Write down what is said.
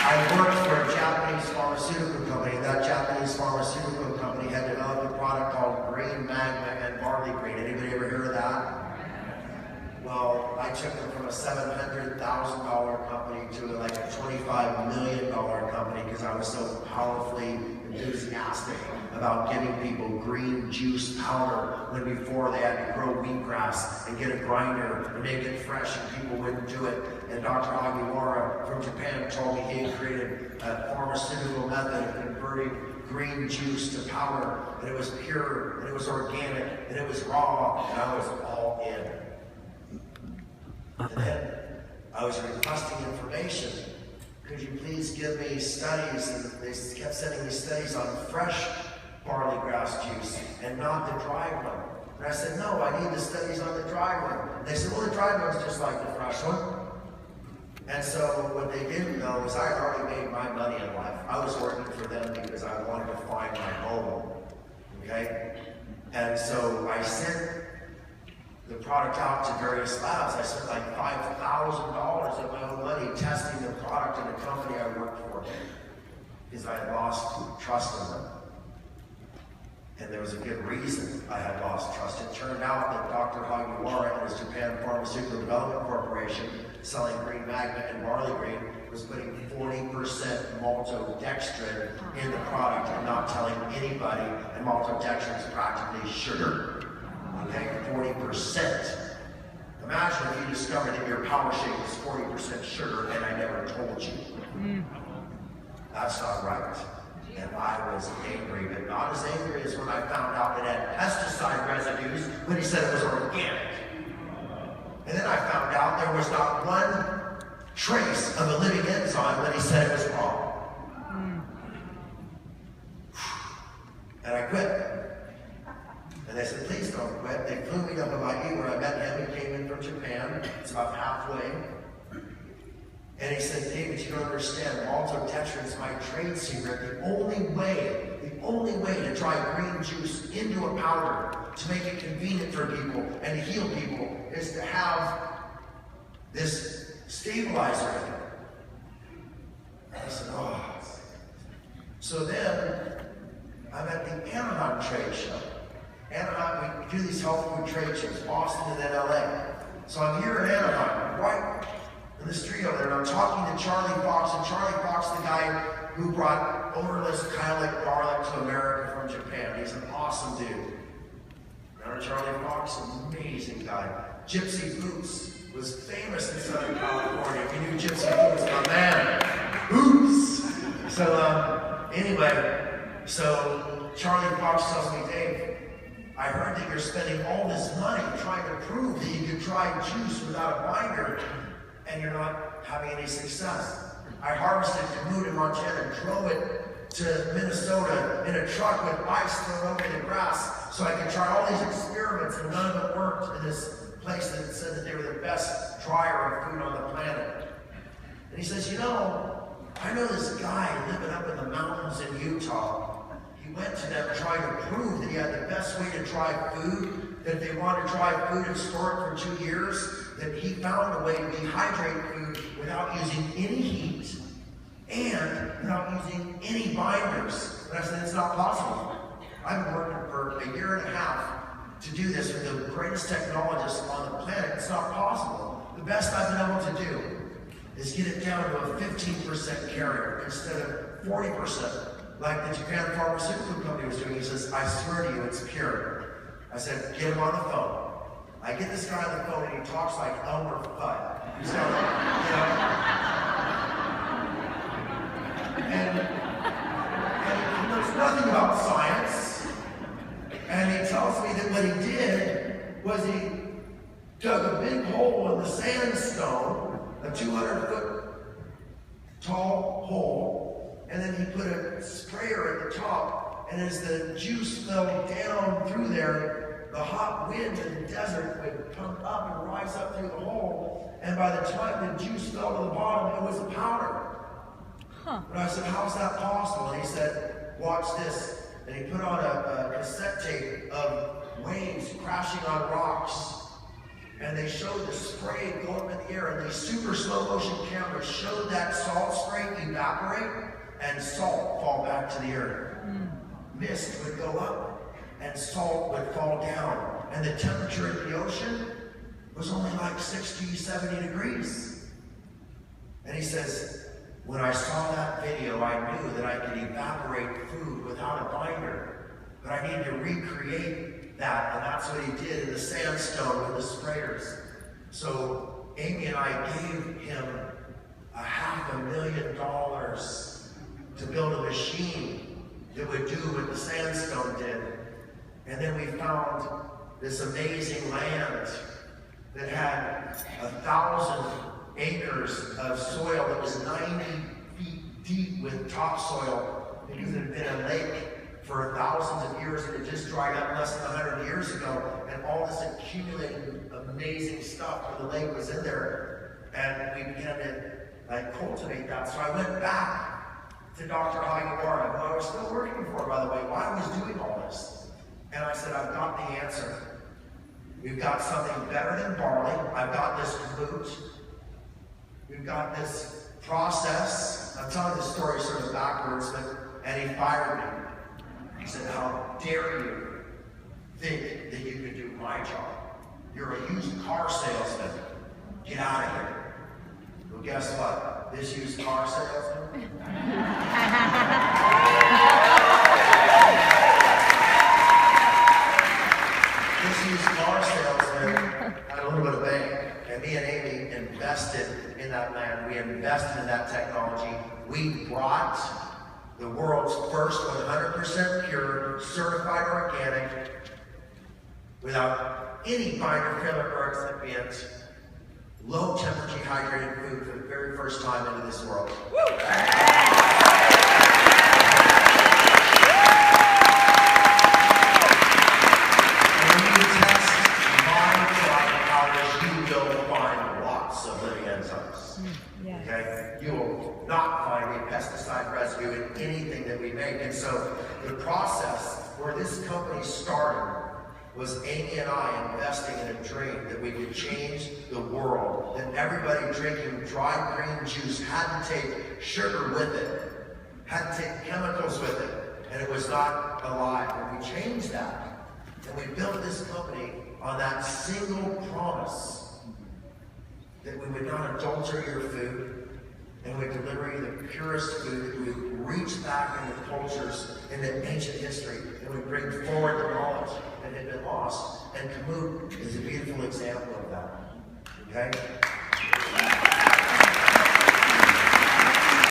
I worked for a Japanese pharmaceutical company. That Japanese pharmaceutical company had developed a product called green magma and barley green. Anybody ever heard of that? Well, I took them from a $700,000 company to like a $25 million company because I was so powerfully enthusiastic about giving people green juice powder when before they had to grow wheatgrass and get a grinder and make it fresh and people wouldn't do it. And Dr. Hagiwara from Japan told me he had created a pharmaceutical method of converting green juice to powder, and it was pure, and it was organic, and it was raw, and I was all in. And then I was requesting information. Could you please give me studies? And they kept sending me studies on fresh barley grass juice and not the dry one. And I said, no, I need the studies on the dry one. And they said, well, the dry one's just like the fresh one. And so what they didn't know is I had already made my money in life. I was working for them because I wanted to find my home. Okay? And so I sent the product out to various labs. I spent like $5,000 of my own money testing the product in the company I worked for because I had lost trust in them. And there was a good reason I had lost trust. It turned out that Dr. Hagiwara and his Japan Pharmaceutical Development Corporation, selling green magma and barley green, was putting 40% maltodextrin in the product and not telling anybody, and maltodextrin is practically sugar. Okay, 40%. Imagine if you discovered that your power shake was 40% sugar and I never told you. That's not right. And I was angry, but not as angry as when I found out it had pesticide residues when he said it was organic. And then I found out there was not one trace of a living enzyme when he said it was wrong. And I quit. And they said, please don't quit. They flew me to Hawaii where I met him. He came in from Japan. It's about halfway. And he said, David, you don't understand. Maltodextrin is my trade secret. The only way to try green juice into a powder to make it convenient for people and to heal people is to have this stabilizer in it. And I said, oh. So then I'm at the Anaheim trade show. Anaheim, we do these health food trade shows, Boston and then LA. So I'm here in Anaheim, right in the street over there, and I'm talking to Charlie Fox, and Charlie Fox, the guy who brought odorless Kyolic garlic to America from Japan. He's an awesome dude. Remember Charlie Fox? Amazing guy. Gypsy Boots was famous in Southern California. If you knew Gypsy Boots, my man. Boots! So, anyway, so Charlie Fox tells me, Dave, I heard that you're spending all this money trying to prove that you can try juice without a binder, and you're not having any success. I harvested kamut in Montana and drove it to Minnesota in a truck with ice thrown over the grass so I could try all these experiments, and none of it worked in this place that said that they were the best dryer of food on the planet. And he says, you know, I know this guy living up in the mountains in Utah. He went to them trying to prove that he had the best way to dry food, that if they wanted to dry food and store it for 2 years, that he found a way to dehydrate food without using any heat and without using any binders. And I said, it's not possible. I've been working for a year and a half to do this with the greatest technologists on the planet. It's not possible. The best I've been able to do is get it down to a 15% carrier instead of 40%. Like the Japan Pharmaceutical Company was doing. He says, I swear to you, it's pure. I said, get him on the phone. I get this guy on the phone and he talks like Elmer Fudd. He's got, and he knows nothing about science. And he tells me that what he did was he dug a big hole in the sandstone, a 200-foot tall hole, and then he put a sprayer at the top, and as the juice fell down through there, the hot wind in the desert would come up and rise up through the hole, and by the time the juice fell to the bottom, it was a powder. And I said, how's that possible? And he said, watch this. And he put on a cassette tape of waves crashing on rocks, and they showed the spray go up in the air, and these super slow motion cameras showed that salt spray evaporate evaporate and salt fall back to the earth. Mist would go up and salt would fall down. And the temperature of the ocean was only like 60, 70 degrees. And he says, when I saw that video, I knew that I could evaporate food without a binder. But I needed to recreate that, and that's what he did in the sandstone with the sprayers. So Amy and I gave him $500,000 to build a machine that would do what the sandstone did. And then we found this amazing land that had 1,000 acres of soil that was 90 feet deep with topsoil because it had been a lake for thousands of years and it just dried up less than 100 years ago. And all this accumulated amazing stuff where the lake was in there. And we began to cultivate that. So I went back to Dr. Hagawara, who I was still working for, by the way, while I was doing all this. And I said, I've got the answer. We've got something better than barley. I've got this glute. We've got this process. I'm telling the story sort of backwards, and he fired me. He said, how dare you think that you could do my job? You're a used car salesman. Get out of here. Well, guess what? This used car salesman? This used car salesman had a little bit of bank, and me and Amy invested in that land. We invested in that technology. We brought the world's first 100% pure, certified organic, without any binder, filler, or excipient, low temperature dehydrated food for the very first time into this world. Woo! Okay? You will not find a pesticide residue in anything that we make. And so the process where this company started was Amy and I investing in a drink that we could change the world. That everybody drinking dry green juice had to take sugar with it, had to take chemicals with it, and it was not alive. And we changed that. And we built this company on that single promise that we would not adulterate your food, and we deliver you the purest food, that we would reach back into cultures, into ancient history, and we bring forward the knowledge that had been lost. And Kamut is a beautiful example of that. Okay?